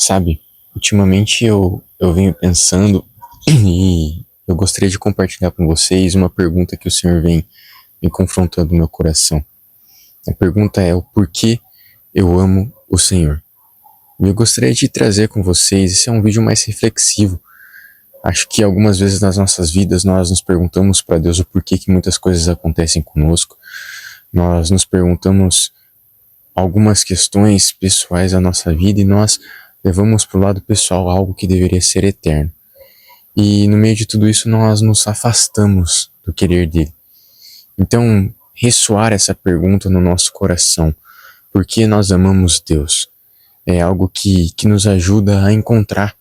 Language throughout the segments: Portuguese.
Sabe, ultimamente eu venho pensando e eu gostaria de compartilhar com vocês uma pergunta que o Senhor vem me confrontando no meu coração. A pergunta é o porquê eu amo o Senhor. E eu gostaria de trazer com vocês, esse é um vídeo mais reflexivo. Acho que algumas vezes nas nossas vidas nós nos perguntamos para Deus o porquê que muitas coisas acontecem conosco. Nós nos perguntamos algumas questões pessoais da nossa vida e nós levamos para o lado pessoal algo que deveria ser eterno. E no meio de tudo isso nós nos afastamos do querer dele. Então, ressoar essa pergunta no nosso coração, por que nós amamos Deus? É algo que nos ajuda a encontrar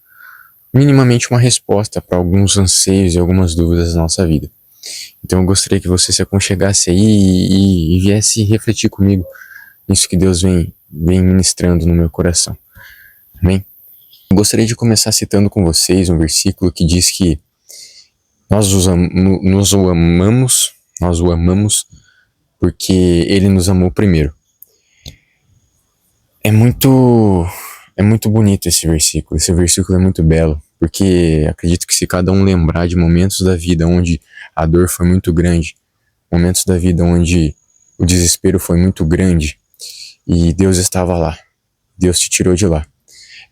minimamente uma resposta para alguns anseios e algumas dúvidas da nossa vida. Então eu gostaria que você se aconchegasse aí e viesse refletir comigo nisso que Deus vem ministrando no meu coração. Amém? Eu gostaria de começar citando com vocês um versículo que diz que nós o amamos porque Ele nos amou primeiro. É muito bonito esse versículo é muito belo, porque acredito que se cada um lembrar de momentos da vida onde a dor foi muito grande, momentos da vida onde o desespero foi muito grande e Deus estava lá, Deus te tirou de lá.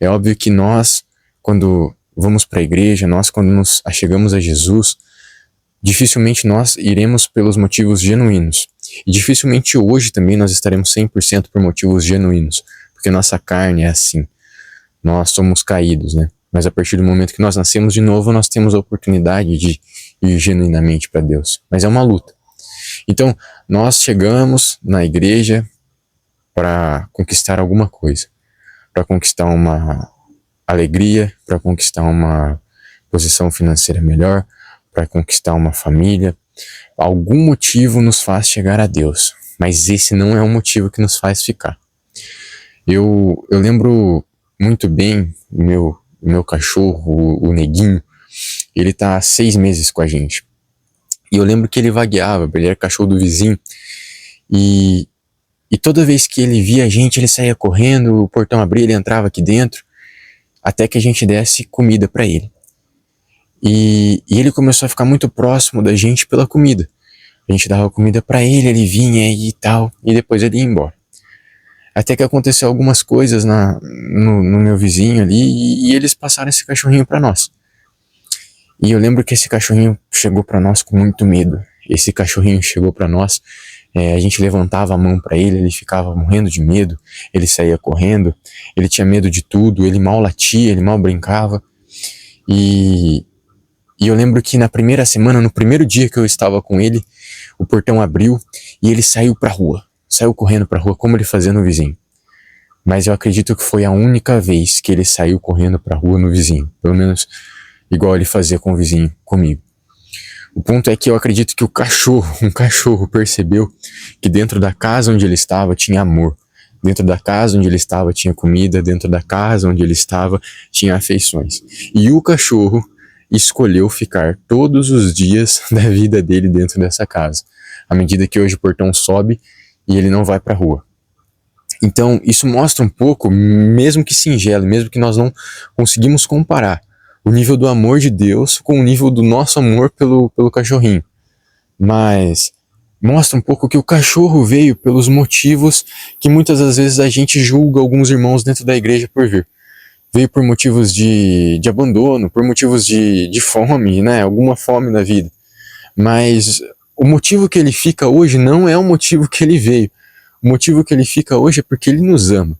É óbvio que nós, quando vamos para a igreja, nós quando nos achegamos a Jesus, dificilmente nós iremos pelos motivos genuínos. E dificilmente hoje também nós estaremos 100% por motivos genuínos, porque nossa carne é assim. Nós somos caídos, né? Mas a partir do momento que nós nascemos de novo, nós temos a oportunidade de ir genuinamente para Deus. Mas é uma luta. Então, nós chegamos na igreja para conquistar alguma coisa. Para conquistar uma alegria, para conquistar uma posição financeira melhor, para conquistar uma família. Algum motivo nos faz chegar a Deus, mas esse não é o motivo que nos faz ficar. Eu lembro muito bem o meu cachorro, o Neguinho, ele tá há 6 meses com a gente. E eu lembro que ele vagueava, ele era cachorro do vizinho, e toda vez que ele via a gente, ele saía correndo, o portão abria, ele entrava aqui dentro, até que a gente desse comida para ele. E ele começou a ficar muito próximo da gente pela comida. A gente dava comida para ele vinha e tal, e depois ele ia embora. Até que aconteceu algumas coisas no meu vizinho ali, e eles passaram esse cachorrinho para nós. E eu lembro que esse cachorrinho chegou para nós com muito medo. Esse cachorrinho chegou para nós, a gente levantava a mão para ele ficava morrendo de medo, ele saía correndo, ele tinha medo de tudo, ele mal latia, ele mal brincava. E eu lembro que na primeira semana, no primeiro dia que eu estava com ele, o portão abriu e ele saiu pra rua. Saiu correndo pra rua, como ele fazia no vizinho. Mas eu acredito que foi a única vez que ele saiu correndo pra rua no vizinho. Pelo menos igual ele fazia com o vizinho, comigo. O ponto é que eu acredito que um cachorro percebeu que dentro da casa onde ele estava tinha amor. Dentro da casa onde ele estava tinha comida. Dentro da casa onde ele estava tinha afeições. E o cachorro escolheu ficar todos os dias da vida dele dentro dessa casa, à medida que hoje o portão sobe e ele não vai para a rua. Então isso mostra um pouco, mesmo que singelo, mesmo que nós não conseguimos comparar o nível do amor de Deus com o nível do nosso amor pelo cachorrinho, mas mostra um pouco que o cachorro veio pelos motivos que muitas das vezes a gente julga alguns irmãos dentro da igreja por vir. Veio por motivos de abandono, por motivos de fome, né? Alguma fome na vida. Mas o motivo que ele fica hoje não é o motivo que ele veio. O motivo que ele fica hoje é porque ele nos ama.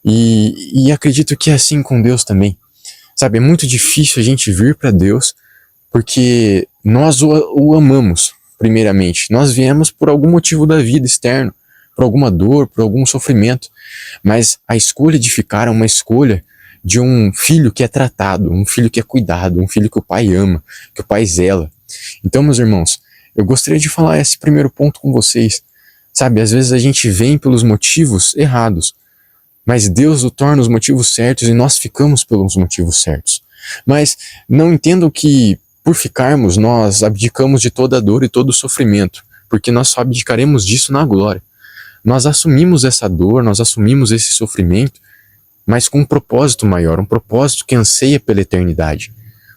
E acredito que é assim com Deus também. Sabe, é muito difícil a gente vir para Deus porque nós o amamos, primeiramente. Nós viemos por algum motivo da vida externo, por alguma dor, por algum sofrimento. Mas a escolha de ficar é uma escolha de um filho que é tratado, um filho que é cuidado, um filho que o pai ama, que o pai zela. Então, meus irmãos, eu gostaria de falar esse primeiro ponto com vocês. Sabe, às vezes a gente vem pelos motivos errados, mas Deus o torna os motivos certos e nós ficamos pelos motivos certos. Mas não entendam que, por ficarmos, nós abdicamos de toda a dor e todo o sofrimento, porque nós só abdicaremos disso na glória. Nós assumimos essa dor, nós assumimos esse sofrimento, mas com um propósito maior, um propósito que anseia pela eternidade,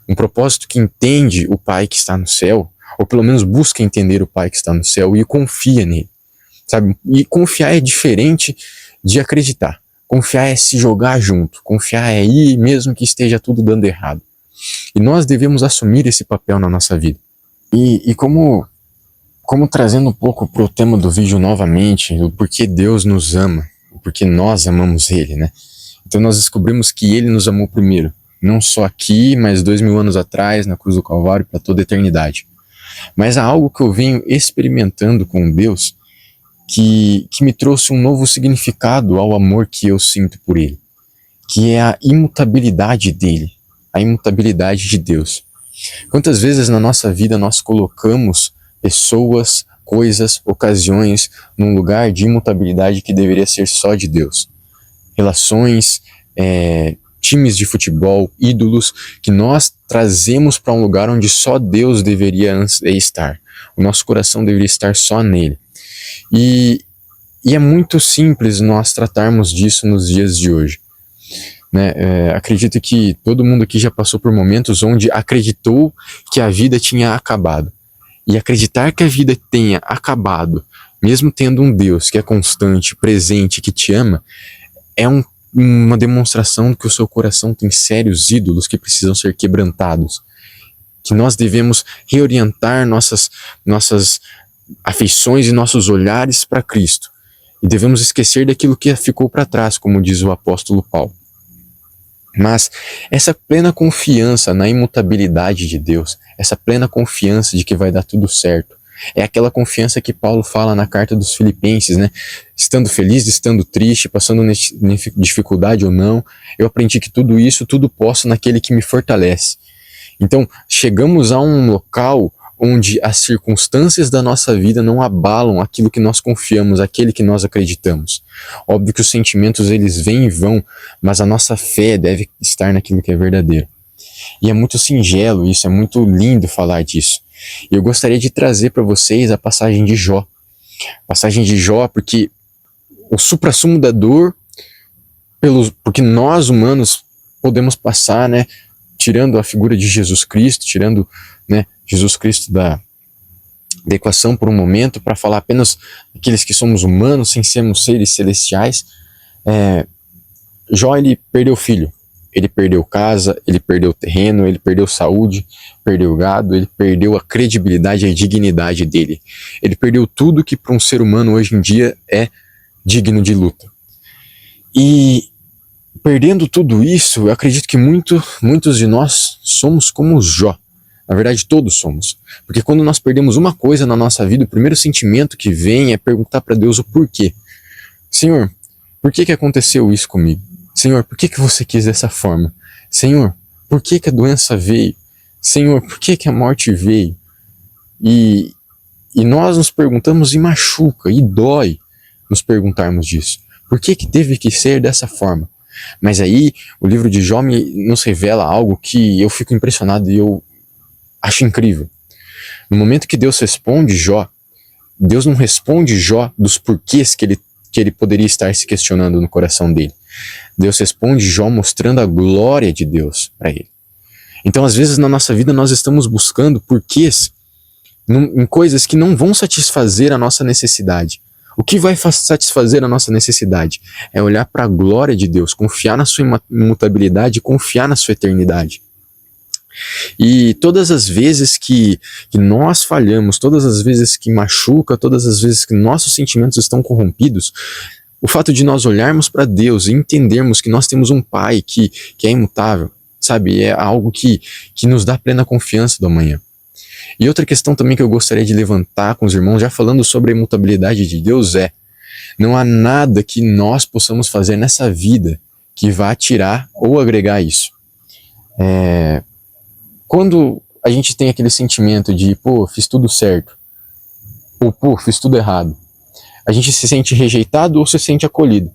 um propósito que entende o Pai que está no céu, ou pelo menos busca entender o Pai que está no céu e confia nele, sabe? E confiar é diferente de acreditar. Confiar é se jogar junto, confiar é ir mesmo que esteja tudo dando errado. E nós devemos assumir esse papel na nossa vida. E como trazendo um pouco para o tema do vídeo novamente, o porquê Deus nos ama, o porquê nós amamos Ele, né? Então nós descobrimos que Ele nos amou primeiro, não só aqui, mas 2000 anos atrás, na cruz do Calvário, para toda a eternidade. Mas há algo que eu venho experimentando com Deus que me trouxe um novo significado ao amor que eu sinto por Ele, que é a imutabilidade dEle, a imutabilidade de Deus. Quantas vezes na nossa vida nós colocamos pessoas, coisas, ocasiões num lugar de imutabilidade que deveria ser só de Deus? Relações, times de futebol, ídolos, que nós trazemos para um lugar onde só Deus deveria estar. O nosso coração deveria estar só nele. E é muito simples nós tratarmos disso nos dias de hoje, né? Acredito que todo mundo aqui já passou por momentos onde acreditou que a vida tinha acabado. E acreditar que a vida tenha acabado, mesmo tendo um Deus que é constante, presente, que te ama, é uma demonstração de que o seu coração tem sérios ídolos que precisam ser quebrantados. Que nós devemos reorientar nossas afeições e nossos olhares para Cristo. E devemos esquecer daquilo que ficou para trás, como diz o apóstolo Paulo. Mas essa plena confiança na imutabilidade de Deus, essa plena confiança de que vai dar tudo certo, é aquela confiança que Paulo fala na carta dos Filipenses, né? Estando feliz, estando triste, passando dificuldade ou não, eu aprendi que tudo posso naquele que me fortalece. Então, chegamos a um local onde as circunstâncias da nossa vida não abalam aquilo que nós confiamos, aquele que nós acreditamos. Óbvio que os sentimentos eles vêm e vão, mas a nossa fé deve estar naquilo que é verdadeiro. E é muito singelo isso, é muito lindo falar disso. E eu gostaria de trazer para vocês a passagem de Jó. Passagem de Jó, porque o suprassumo da dor, porque nós humanos podemos passar, né, tirando a figura de Jesus Cristo, tirando, né, Jesus Cristo da equação por um momento, para falar apenas aqueles que somos humanos, sem sermos seres celestiais. Jó, ele perdeu filho, ele perdeu casa, ele perdeu terreno, ele perdeu saúde, perdeu gado, ele perdeu a credibilidade e a dignidade dele. Ele perdeu tudo que para um ser humano hoje em dia é digno de luta. E perdendo tudo isso, eu acredito que muitos de nós somos como Jó. Na verdade, todos somos. Porque quando nós perdemos uma coisa na nossa vida, o primeiro sentimento que vem é perguntar para Deus o porquê. Senhor, por que aconteceu isso comigo? Senhor, por que você quis dessa forma? Senhor, por que a doença veio? Senhor, por que a morte veio? E nós nos perguntamos e machuca, e dói nos perguntarmos disso. Por que teve que ser dessa forma? Mas aí, o livro de Jó nos revela algo que eu fico impressionado e eu acho incrível. No momento que Deus responde Jó, Deus não responde Jó dos porquês que ele poderia estar se questionando no coração dele. Deus responde Jó mostrando a glória de Deus para ele. Então, às vezes, na nossa vida, nós estamos buscando porquês em coisas que não vão satisfazer a nossa necessidade. O que vai satisfazer a nossa necessidade é olhar para a glória de Deus, confiar na sua imutabilidade, confiar na sua eternidade. E todas as vezes que nós falhamos, todas as vezes que machuca, todas as vezes que nossos sentimentos estão corrompidos, o fato de nós olharmos para Deus e entendermos que nós temos um Pai que é imutável, sabe, é algo que nos dá plena confiança do amanhã. E outra questão também que eu gostaria de levantar com os irmãos, já falando sobre a imutabilidade de Deus, não há nada que nós possamos fazer nessa vida que vá tirar ou agregar isso. Quando a gente tem aquele sentimento de, fiz tudo certo, ou fiz tudo errado, a gente se sente rejeitado ou se sente acolhido.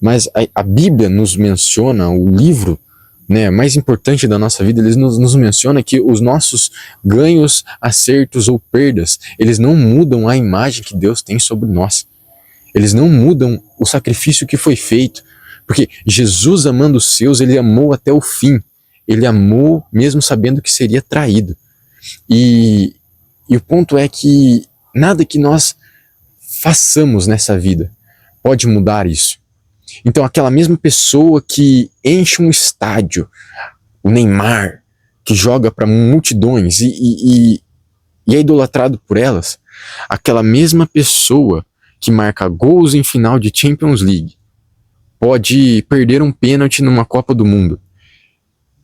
Mas a Bíblia nos menciona, o livro, né, mais importante da nossa vida, ele nos menciona que os nossos ganhos, acertos ou perdas, eles não mudam a imagem que Deus tem sobre nós. Eles não mudam o sacrifício que foi feito, Porque Jesus, amando os seus, ele amou até o fim. Ele amou mesmo sabendo que seria traído. E o ponto é que nada que nós façamos nessa vida pode mudar isso. Então aquela mesma pessoa que enche um estádio, o Neymar, que joga para multidões e é idolatrado por elas, aquela mesma pessoa que marca gols em final de Champions League pode perder um pênalti numa Copa do Mundo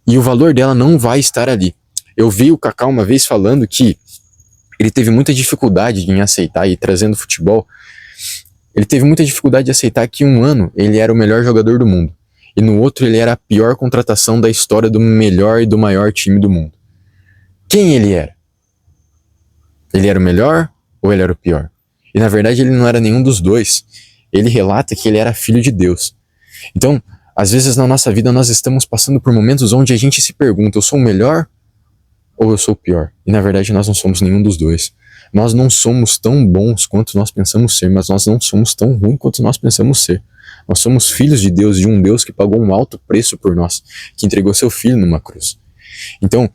e o valor dela não vai estar ali. Eu vi o Kaká uma vez falando que ele teve muita dificuldade em aceitar, e trazendo futebol, ele teve muita dificuldade de aceitar que um ano ele era o melhor jogador do mundo e no outro ele era a pior contratação da história do melhor e do maior time do mundo. Quem ele era? Ele era o melhor ou ele era o pior? E na verdade ele não era nenhum dos dois. Ele relata que ele era filho de Deus. Então, às vezes na nossa vida nós estamos passando por momentos onde a gente se pergunta, eu sou o melhor ou eu sou o pior? E na verdade nós não somos nenhum dos dois. Nós não somos tão bons quanto nós pensamos ser, mas nós não somos tão ruins quanto nós pensamos ser. Nós somos filhos de Deus, de um Deus que pagou um alto preço por nós, que entregou seu filho numa cruz. Então,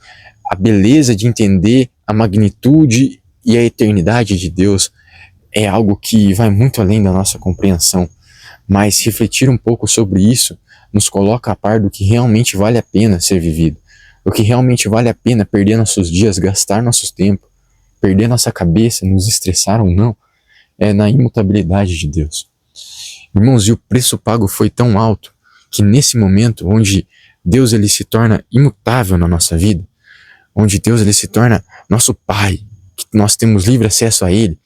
a beleza de entender a magnitude e a eternidade de Deus é algo que vai muito além da nossa compreensão, mas refletir um pouco sobre isso nos coloca a par do que realmente vale a pena ser vivido, o que realmente vale a pena perder nossos dias, gastar nosso tempo, perder nossa cabeça, nos estressar ou não, é na imutabilidade de Deus. Irmãos, e o preço pago foi tão alto que nesse momento onde Deus ele se torna imutável na nossa vida, onde Deus ele se torna nosso Pai, que nós temos livre acesso a Ele,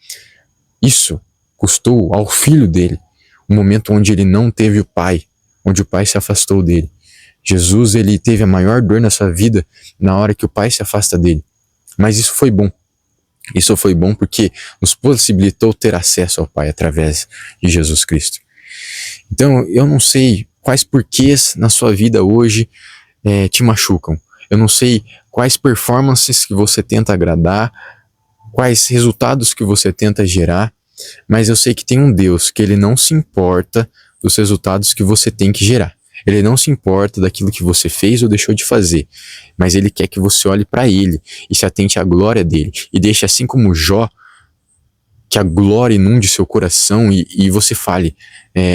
isso custou ao Filho dele um momento onde ele não teve o Pai, onde o Pai se afastou dele. Jesus ele teve a maior dor na sua vida na hora que o Pai se afasta dele. Mas isso foi bom. Isso foi bom porque nos possibilitou ter acesso ao Pai através de Jesus Cristo. Então eu não sei quais porquês na sua vida hoje te machucam. Eu não sei quais performances que você tenta agradar, quais resultados que você tenta gerar, mas eu sei que tem um Deus que ele não se importa dos resultados que você tem que gerar. Ele não se importa daquilo que você fez ou deixou de fazer, mas ele quer que você olhe para ele e se atente à glória dele e deixe, assim como Jó, que a glória inunde seu coração e você fale,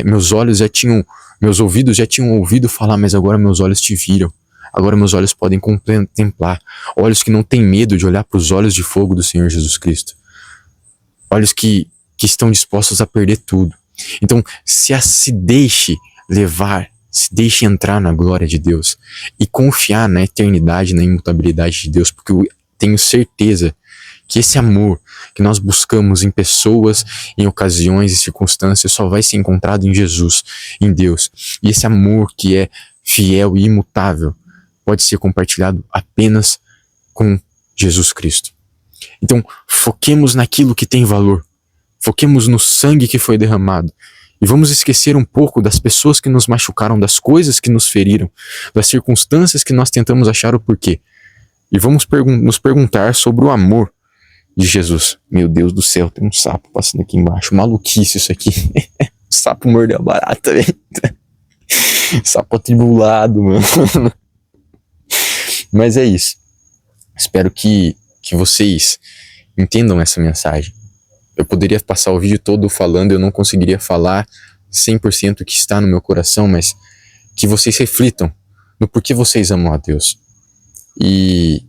meus ouvidos já tinham ouvido falar, mas agora meus olhos te viram. Agora meus olhos podem contemplar. Olhos que não têm medo de olhar para os olhos de fogo do Senhor Jesus Cristo. Olhos que estão dispostos a perder tudo. Então, se deixe levar, se deixe entrar na glória de Deus e confiar na eternidade, na imutabilidade de Deus, porque eu tenho certeza que esse amor que nós buscamos em pessoas, em ocasiões e circunstâncias só vai ser encontrado em Jesus, em Deus. E esse amor que é fiel e imutável pode ser compartilhado apenas com Jesus Cristo. Então, foquemos naquilo que tem valor. Foquemos no sangue que foi derramado. E vamos esquecer um pouco das pessoas que nos machucaram, das coisas que nos feriram, das circunstâncias que nós tentamos achar o porquê. E vamos nos perguntar sobre o amor de Jesus. Meu Deus do céu, tem um sapo passando aqui embaixo. Maluquice isso aqui. Sapo mordeu a barata, velho. Sapo atribulado, mano. Mas é isso. Espero que vocês entendam essa mensagem. Eu poderia passar o vídeo todo falando, eu não conseguiria falar 100% o que está no meu coração, mas que vocês reflitam no porquê vocês amam a Deus. E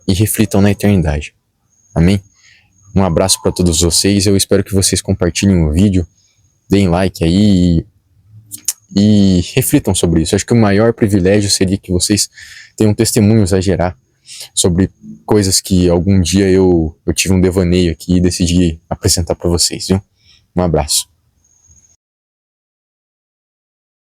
reflitam na eternidade. Amém? Um abraço para todos vocês. Eu espero que vocês compartilhem o vídeo, deem like aí e reflitam sobre isso. Acho que o maior privilégio seria que vocês tenham testemunhos a gerar sobre coisas que algum dia eu tive um devaneio aqui e decidi apresentar para vocês, viu? Um abraço.